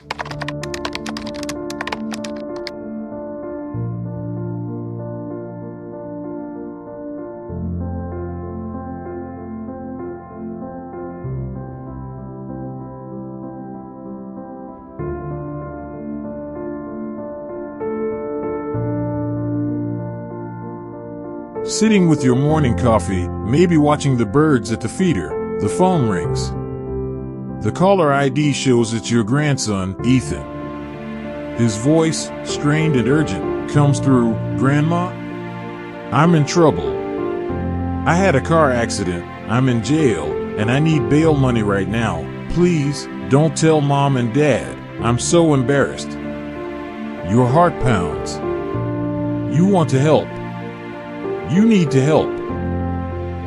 Sitting with your morning coffee, maybe watching the birds at the feeder, the phone rings. The caller ID shows it's your grandson, Ethan. His voice, strained and urgent, comes through. "Grandma? I'm in trouble. I had a car accident, I'm in jail, and I need bail money right now. Please, don't tell Mom and Dad. I'm so embarrassed." Your heart pounds. You want to help. You need to help.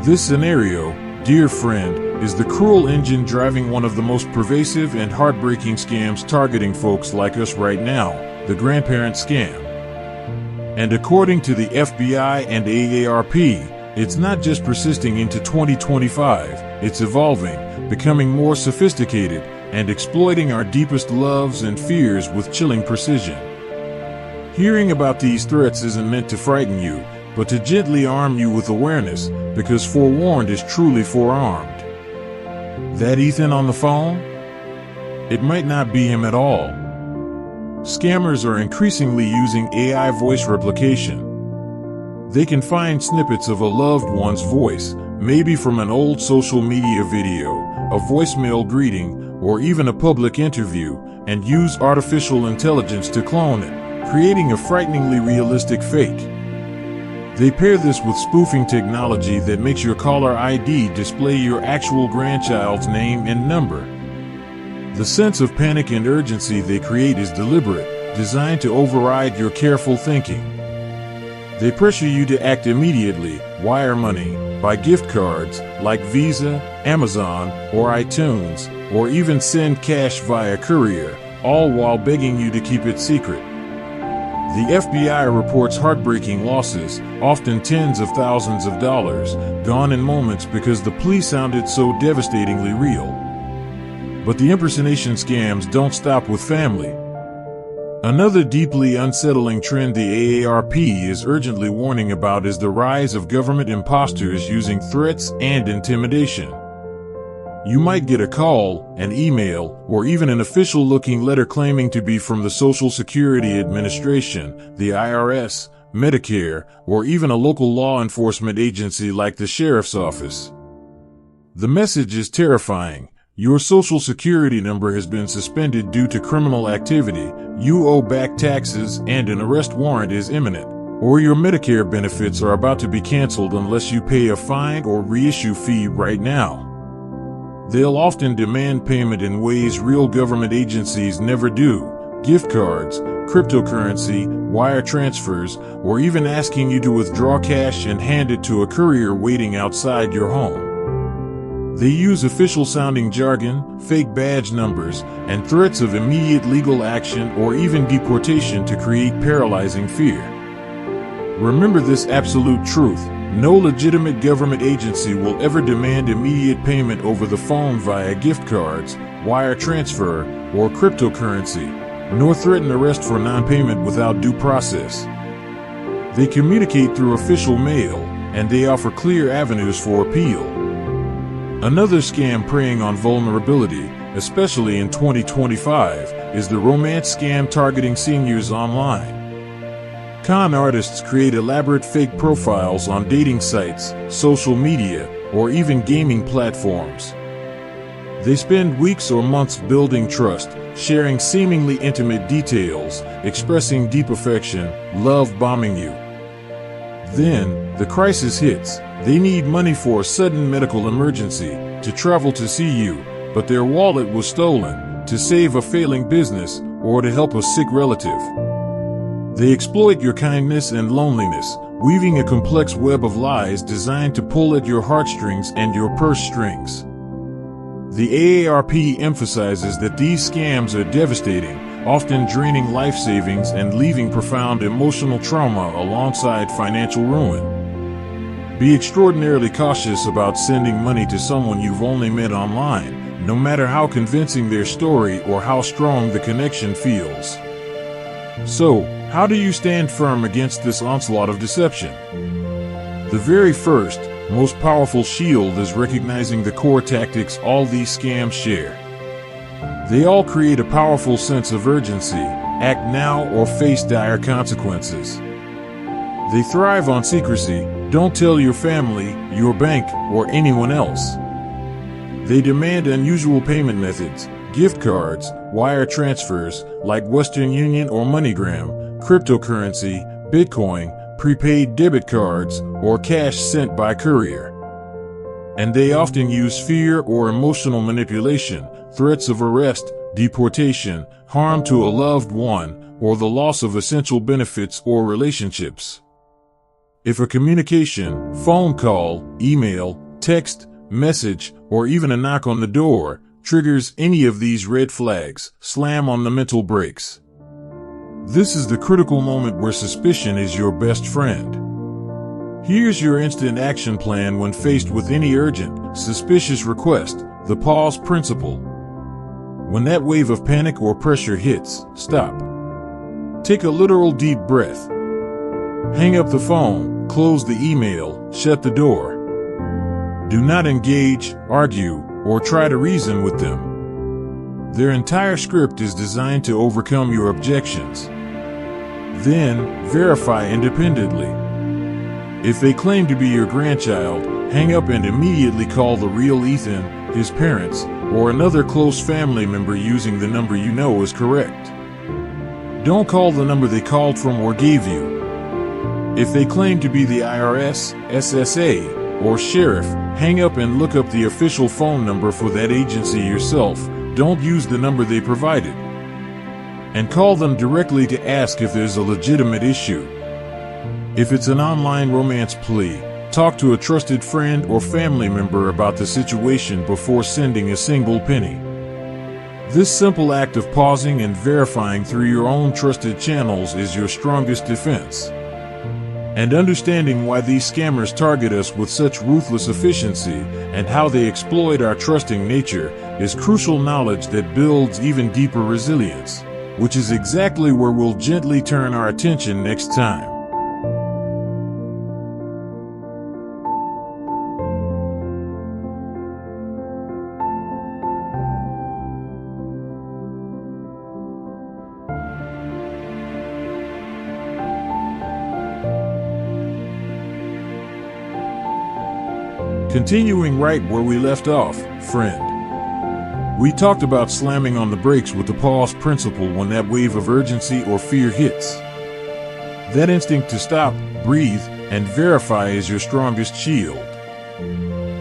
This scenario, dear friend, is the cruel engine driving one of the most pervasive and heartbreaking scams targeting folks like us right now, the grandparent scam. And according to the FBI and AARP, it's not just persisting into 2025, it's evolving, becoming more sophisticated, and exploiting our deepest loves and fears with chilling precision. Hearing about these threats isn't meant to frighten you, but to gently arm you with awareness, because forewarned is truly forearmed. That Ethan on the phone? It might not be him at all. Scammers are increasingly using AI voice replication. They can find snippets of a loved one's voice, maybe from an old social media video, a voicemail greeting, or even a public interview, and use artificial intelligence to clone it, creating a frighteningly realistic fake. They pair this with spoofing technology that makes your caller ID display your actual grandchild's name and number. The sense of panic and urgency they create is deliberate, designed to override your careful thinking. They pressure you to act immediately, wire money, buy gift cards like Visa, Amazon, or iTunes, or even send cash via courier, all while begging you to keep it secret. The FBI reports heartbreaking losses, often tens of thousands of dollars, gone in moments because the plea sounded so devastatingly real. But the impersonation scams don't stop with family. Another deeply unsettling trend the AARP is urgently warning about is the rise of government imposters using threats and intimidation. You might get a call, an email, or even an official-looking letter claiming to be from the Social Security Administration, the IRS, Medicare, or even a local law enforcement agency like the Sheriff's Office. The message is terrifying. Your Social Security number has been suspended due to criminal activity, you owe back taxes, and an arrest warrant is imminent. Or your Medicare benefits are about to be canceled unless you pay a fine or reissue fee right now. They'll often demand payment in ways real government agencies never do: gift cards, cryptocurrency, wire transfers, or even asking you to withdraw cash and hand it to a courier waiting outside your home. They use official-sounding jargon, fake badge numbers, and threats of immediate legal action or even deportation to create paralyzing fear. Remember this absolute truth: no legitimate government agency will ever demand immediate payment over the phone via gift cards, wire transfer, or cryptocurrency, nor threaten arrest for non-payment without due process. They communicate through official mail, and they offer clear avenues for appeal. Another scam preying on vulnerability, especially in 2025, is the romance scam targeting seniors online. Con artists create elaborate fake profiles on dating sites, social media, or even gaming platforms. They spend weeks or months building trust, sharing seemingly intimate details, expressing deep affection, love bombing you. Then, the crisis hits. They need money for a sudden medical emergency, to travel to see you, but their wallet was stolen, to save a failing business, or to help a sick relative. They exploit your kindness and loneliness, weaving a complex web of lies designed to pull at your heartstrings and your purse strings. The AARP emphasizes that these scams are devastating, often draining life savings and leaving profound emotional trauma alongside financial ruin. Be extraordinarily cautious about sending money to someone you've only met online, no matter how convincing their story or how strong the connection feels. So, how do you stand firm against this onslaught of deception? The very first, most powerful shield is recognizing the core tactics all these scams share. They all create a powerful sense of urgency, act now or face dire consequences. They thrive on secrecy, don't tell your family, your bank, or anyone else. They demand unusual payment methods, gift cards, wire transfers like Western Union or MoneyGram, cryptocurrency, Bitcoin, prepaid debit cards, or cash sent by courier. And they often use fear or emotional manipulation, threats of arrest, deportation, harm to a loved one, or the loss of essential benefits or relationships. If a communication, phone call, email, text, message, or even a knock on the door triggers any of these red flags, slam on the mental brakes. This is the critical moment where suspicion is your best friend. Here's your instant action plan when faced with any urgent, suspicious request, the pause principle. When that wave of panic or pressure hits, stop. Take a literal deep breath. Hang up the phone, close the email, shut the door. Do not engage, argue, or try to reason with them. Their entire script is designed to overcome your objections. Then, verify independently. If they claim to be your grandchild, hang up and immediately call the real Ethan, his parents, or another close family member using the number you know is correct. Don't call the number they called from or gave you. If they claim to be the IRS, SSA, or sheriff, hang up and look up the official phone number for that agency yourself. Don't use the number they provided. And call them directly to ask if there's a legitimate issue. If it's an online romance plea, talk to a trusted friend or family member about the situation before sending a single penny. This simple act of pausing and verifying through your own trusted channels is your strongest defense. And understanding why these scammers target us with such ruthless efficiency and how they exploit our trusting nature is crucial knowledge that builds even deeper resilience, which is exactly where we'll gently turn our attention next time. Continuing right where we left off, friend. We talked about slamming on the brakes with the pause principle when that wave of urgency or fear hits. That instinct to stop, breathe, and verify is your strongest shield.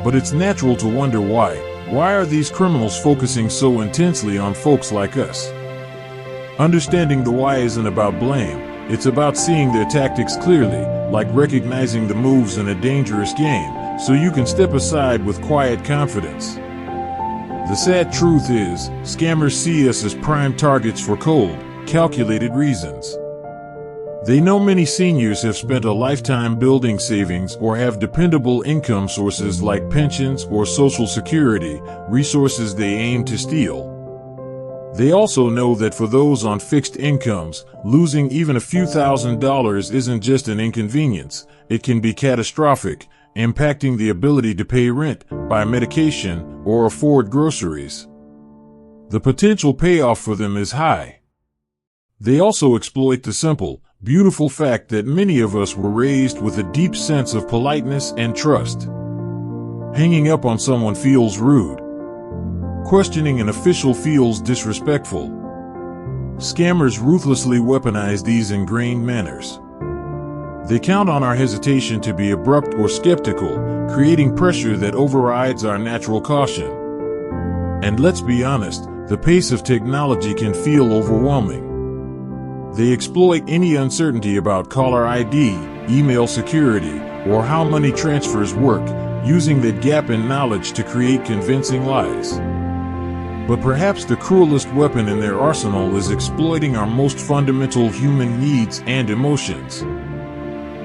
But it's natural to wonder why. Why are these criminals focusing so intensely on folks like us? Understanding the why isn't about blame. It's about seeing their tactics clearly, like recognizing the moves in a dangerous game, so you can step aside with quiet confidence. The sad truth is, scammers see us as prime targets for cold, calculated reasons. They know many seniors have spent a lifetime building savings or have dependable income sources like pensions or Social Security, resources they aim to steal. They also know that for those on fixed incomes, losing even a few $1,000s isn't just an inconvenience, it can be catastrophic, impacting the ability to pay rent, buy medication, or afford groceries. The potential payoff for them is high. They also exploit the simple, beautiful fact that many of us were raised with a deep sense of politeness and trust. Hanging up on someone feels rude. Questioning an official feels disrespectful. Scammers ruthlessly weaponize these ingrained manners. They count on our hesitation to be abrupt or skeptical, creating pressure that overrides our natural caution. And let's be honest, the pace of technology can feel overwhelming. They exploit any uncertainty about caller ID, email security, or how money transfers work, using that gap in knowledge to create convincing lies. But perhaps the cruelest weapon in their arsenal is exploiting our most fundamental human needs and emotions.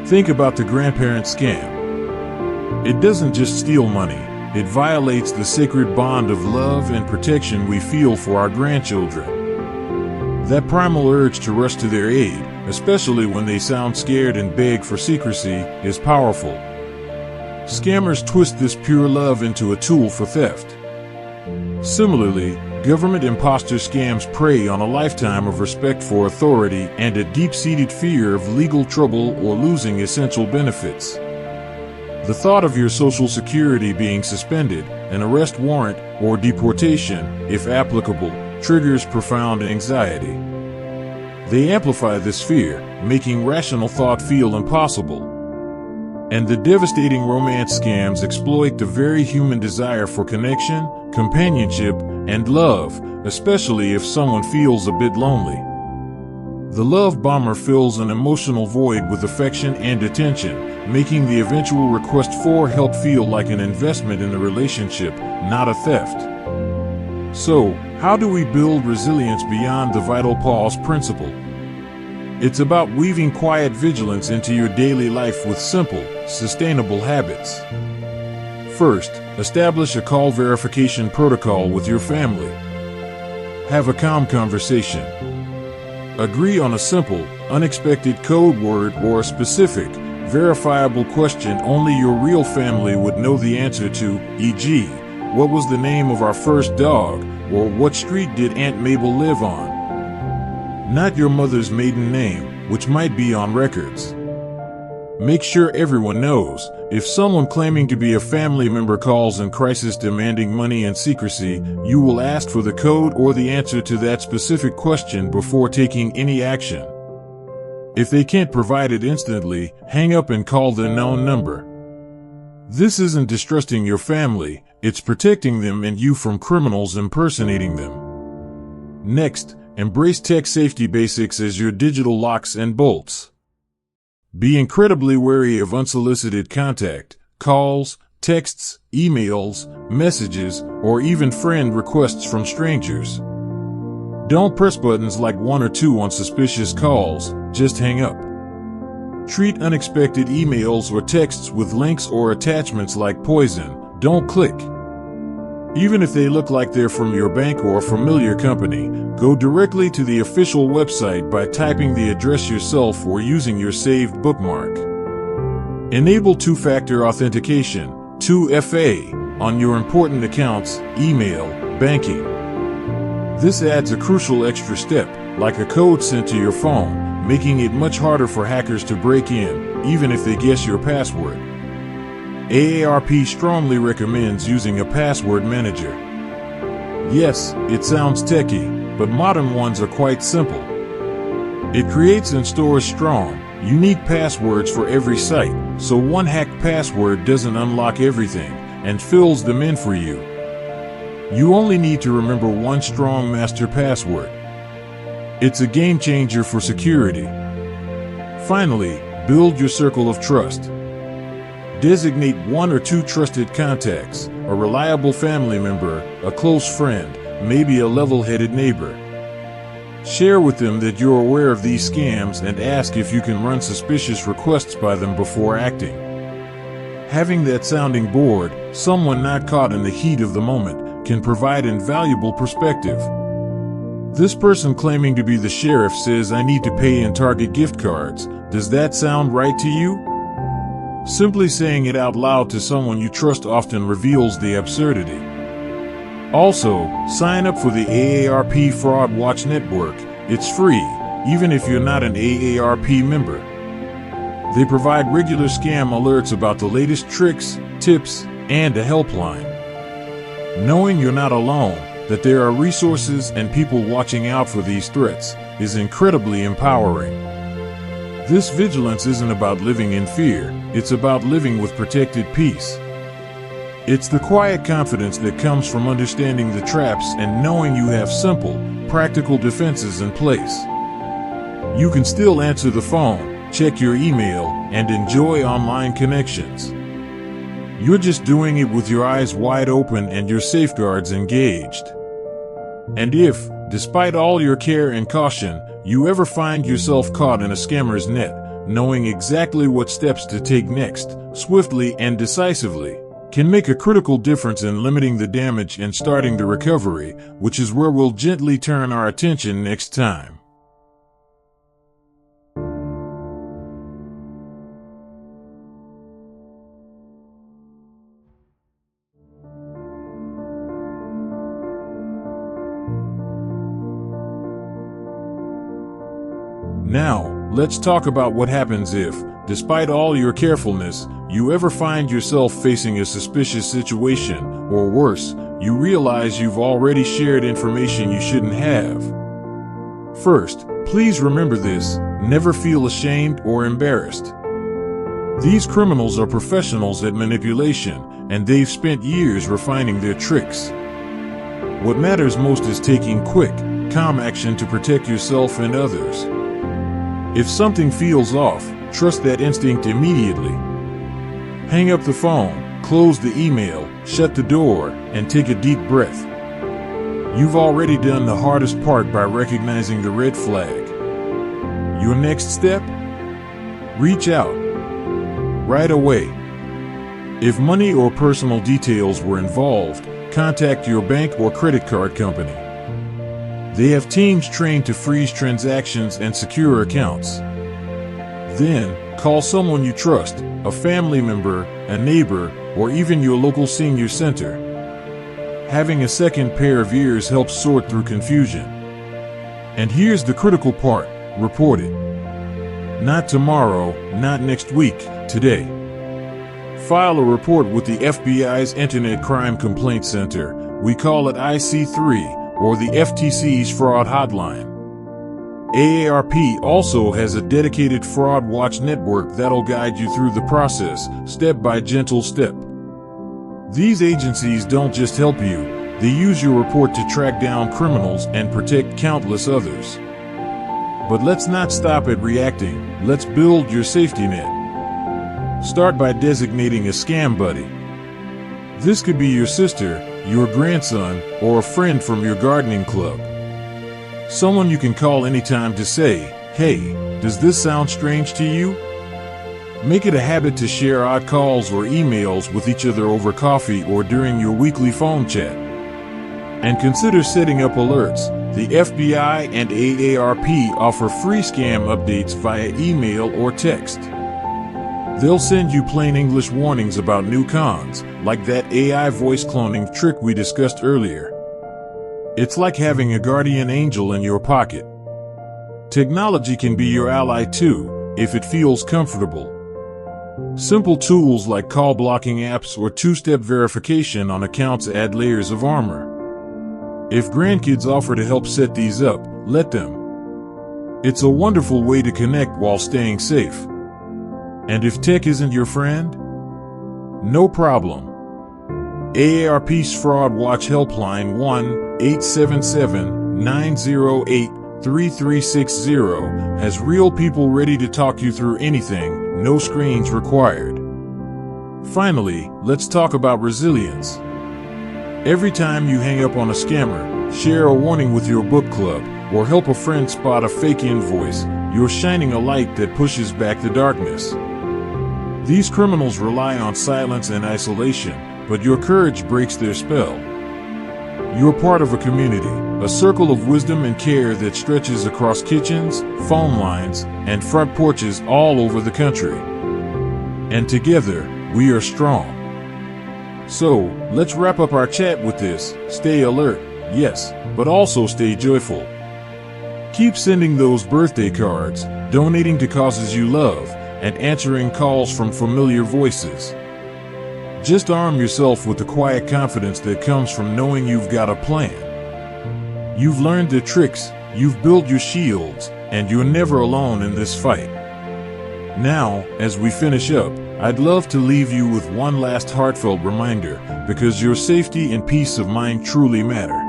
Think about the grandparent scam. It doesn't just steal money, It violates the sacred bond of love and protection we feel for our grandchildren. That primal urge to rush to their aid, especially when they sound scared and beg for secrecy, is powerful. Scammers twist this pure love into a tool for theft. Similarly, government imposter scams prey on a lifetime of respect for authority and a deep-seated fear of legal trouble or losing essential benefits. The thought of your Social Security being suspended, an arrest warrant, or deportation, if applicable, triggers profound anxiety. They amplify this fear, making rational thought feel impossible. And the devastating romance scams exploit the very human desire for connection, companionship, and love, especially if someone feels a bit lonely. The love bomber fills an emotional void with affection and attention, making the eventual request for help feel like an investment in the relationship, not a theft. So, how do we build resilience beyond the vital pause principle? It's about weaving quiet vigilance into your daily life with simple, sustainable habits. First, establish a call verification protocol with your family. Have a calm conversation. Agree on a simple, unexpected code word or a specific, verifiable question only your real family would know the answer to, e.g., what was the name of our first dog, or what street did Aunt Mabel live on? Not your mother's maiden name, which might be on records. Make sure everyone knows, if someone claiming to be a family member calls in crisis demanding money and secrecy, you will ask for the code or the answer to that specific question before taking any action. If they can't provide it instantly, hang up and call the known number. This isn't distrusting your family, it's protecting them and you from criminals impersonating them. Next, embrace tech safety basics as your digital locks and bolts. Be incredibly wary of unsolicited contact, calls, texts, emails, messages, or even friend requests from strangers. Don't press buttons like 1 or 2 on suspicious calls, just hang up. Treat unexpected emails or texts with links or attachments like poison, don't click. Even if they look like they're from your bank or a familiar company, go directly to the official website by typing the address yourself or using your saved bookmark. Enable two-factor authentication, 2FA, on your important accounts, email, banking. This adds a crucial extra step, like a code sent to your phone, making it much harder for hackers to break in, even if they guess your password. AARP strongly recommends using a password manager. Yes, it sounds techy, but modern ones are quite simple. It creates and stores strong, unique passwords for every site, so one hacked password doesn't unlock everything, and fills them in for you. You only need to remember one strong master password. It's a game changer for security. Finally, build your circle of trust. Designate 1 or 2 trusted contacts, a reliable family member, a close friend, maybe a level-headed neighbor. Share with them that you're aware of these scams and ask if you can run suspicious requests by them before acting. Having that sounding board, someone not caught in the heat of the moment, can provide invaluable perspective. This person claiming to be the sheriff says I need to pay in Target gift cards. Does that sound right to you? Simply saying it out loud to someone you trust often reveals the absurdity. Also, sign up for the AARP Fraud Watch Network. It's free, even if you're not an AARP member. They provide regular scam alerts about the latest tricks, tips, and a helpline. Knowing you're not alone, that there are resources and people watching out for these threats, is incredibly empowering. This vigilance isn't about living in fear, it's about living with protected peace. It's the quiet confidence that comes from understanding the traps and knowing you have simple, practical defenses in place. You can still answer the phone, check your email, and enjoy online connections. You're just doing it with your eyes wide open and your safeguards engaged. And if, despite all your care and caution, you ever find yourself caught in a scammer's net, knowing exactly what steps to take next, swiftly and decisively, can make a critical difference in limiting the damage and starting the recovery, which is where we'll gently turn our attention next time. Now, let's talk about what happens if, despite all your carefulness, you ever find yourself facing a suspicious situation, or worse, you realize you've already shared information you shouldn't have. First, please remember this: never feel ashamed or embarrassed. These criminals are professionals at manipulation, and they've spent years refining their tricks. What matters most is taking quick, calm action to protect yourself and others. If something feels off, trust that instinct immediately. Hang up the phone, close the email, shut the door, and take a deep breath. You've already done the hardest part by recognizing the red flag. Your next step? Reach out. Right away. If money or personal details were involved, contact your bank or credit card company. They have teams trained to freeze transactions and secure accounts. Then, call someone you trust, a family member, a neighbor, or even your local senior center. Having a second pair of ears helps sort through confusion. And here's the critical part: report it. Not tomorrow, not next week, today. File a report with the FBI's Internet Crime Complaint Center, we call it IC3, or the FTC's fraud hotline. AARP also has a dedicated fraud watch network that'll guide you through the process, step by gentle step. These agencies don't just help you, they use your report to track down criminals and protect countless others. But let's not stop at reacting, let's build your safety net. Start by designating a scam buddy. This could be your sister, your grandson, or a friend from your gardening club. Someone you can call anytime to say, "Hey, does this sound strange to you?" Make it a habit to share odd calls or emails with each other over coffee or during your weekly phone chat. And consider setting up alerts. The FBI and AARP offer free scam updates via email or text. They'll send you plain English warnings about new cons, like that AI voice cloning trick we discussed earlier. It's like having a guardian angel in your pocket. Technology can be your ally too, if it feels comfortable. Simple tools like call blocking apps or two-step verification on accounts add layers of armor. If grandkids offer to help set these up, let them. It's a wonderful way to connect while staying safe. And if tech isn't your friend? No problem. AARP's Fraud Watch Helpline 1-877-908-3360 has real people ready to talk you through anything, no screens required. Finally, let's talk about resilience. Every time you hang up on a scammer, share a warning with your book club, or help a friend spot a fake invoice, you're shining a light that pushes back the darkness. These criminals rely on silence and isolation, but your courage breaks their spell. You're part of a community, a circle of wisdom and care that stretches across kitchens, phone lines, and front porches all over the country. And together, we are strong. So, let's wrap up our chat with this: stay alert, yes, but also stay joyful. Keep sending those birthday cards, donating to causes you love, and answering calls from familiar voices. Just arm yourself with the quiet confidence that comes from knowing you've got a plan. You've learned the tricks, you've built your shields, and you're never alone in this fight. Now, as we finish up, I'd love to leave you with one last heartfelt reminder, because your safety and peace of mind truly matter.